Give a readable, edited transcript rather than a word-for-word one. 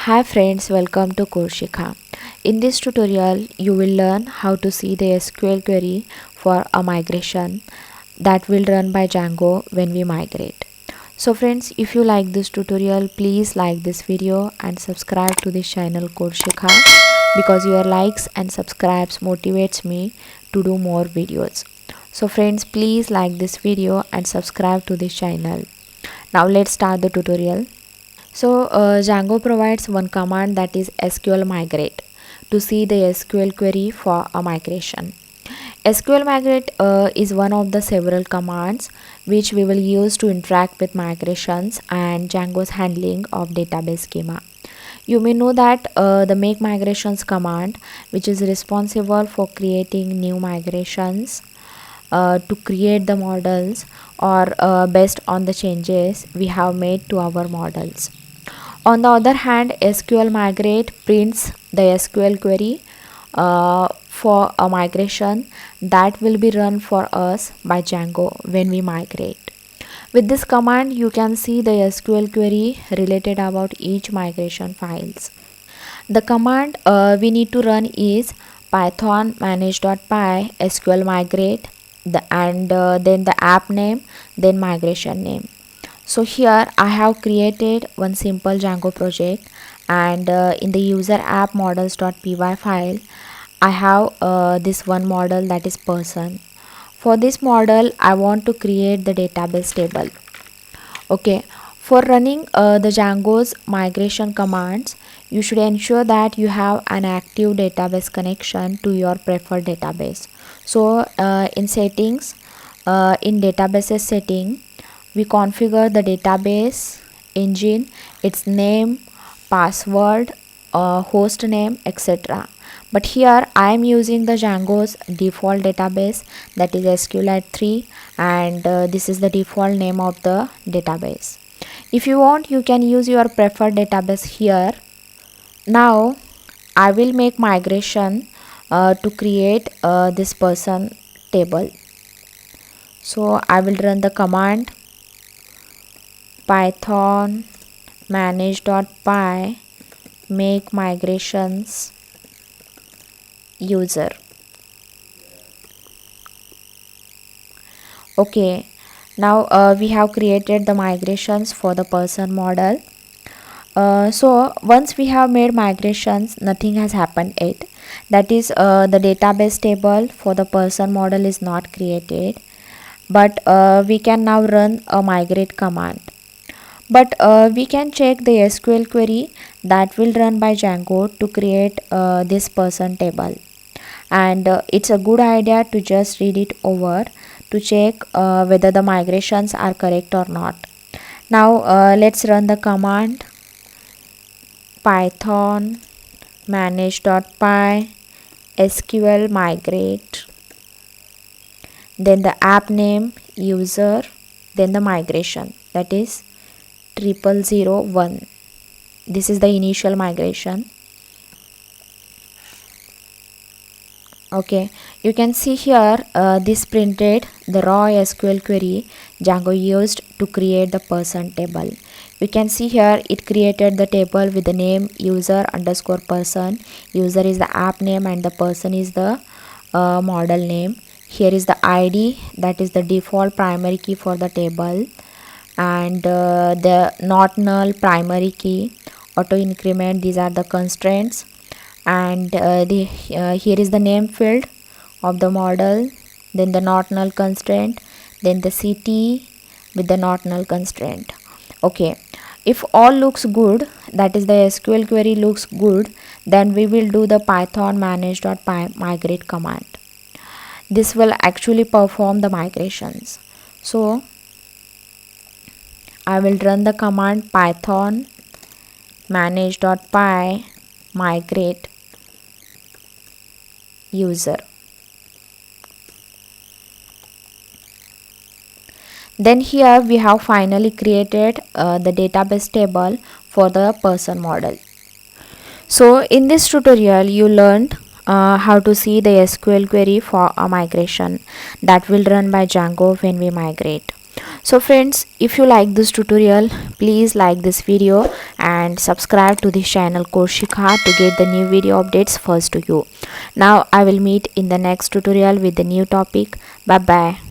Hi friends, welcome to Korshika. In this tutorial, you will learn how to see the SQL query for a migration that will run by Django when we migrate. So friends, if you like this tutorial, please like this video and subscribe to this channel Korshika because your likes and subscribes motivates me to do more videos. So friends, please like this video and subscribe to this channel. Now let's start the tutorial. Django provides one command, that is SQL migrate, to see the SQL query for a migration. SQL migrate is one of the several commands which we will use to interact with migrations and Django's handling of database schema. You may know that the make migrations command, which is responsible for creating new migrations, to create the models or based on the changes we have made to our models. On the other hand, SQL migrate prints the SQL query for a migration that will be run for us by Django when we migrate. With this command, you can see the SQL query related about each migration files. The command we need to run is python manage.py SQL migrate and then the app name, then migration name. So here I have created one simple Django project, and in the user app models.py file I have this one model, that is person. For this model I want to create the database table. Okay, for running the Django's migration commands, you should ensure that you have an active database connection to your preferred database. So in settings, in databases setting, we configure the database engine, its name, password, host name, etc. But here I am using the Django's default database, that is SQLite 3, and this is the default name of the database. If you want, you can use your preferred database here. Now I will make migration to create this person table. So I will run the command python manage.py make migrations user. Okay, now we have created the migrations for the person model. So once we have made migrations, nothing has happened yet. That is, the database table for the person model is not created, but we can now run a migrate command. But we can check the SQL query that will run by Django to create this person table, and it's a good idea to just read it over to check whether the migrations are correct or not. Now let's run the command python manage.py SQL migrate, then the app name, user, then the migration, that is 0001. This is the initial migration. Okay, you can see here this printed the raw SQL query Django used to create the person table. You can see here it created the table with the name user underscore person. User is the app name and the person is the model name. Here is the ID, that is the default primary key for the table, and the not null primary key, auto increment, these are the constraints, and here is the name field of the model, then the not null constraint, then the CT with the not null constraint. Okay, if all looks good, that is the SQL query looks good, then we will do the python manage.py migrate command. This will actually perform the migrations. So I will run the command python manage.py migrate user. Then here we have finally created the database table for the person model. So in this tutorial you learned how to see the SQL query for a migration that will run by Django when we migrate. So friends, if you like this tutorial, please like this video and subscribe to this channel Course Shikha to get the new video updates first to you. Now I will meet in the next tutorial with the new topic. Bye bye.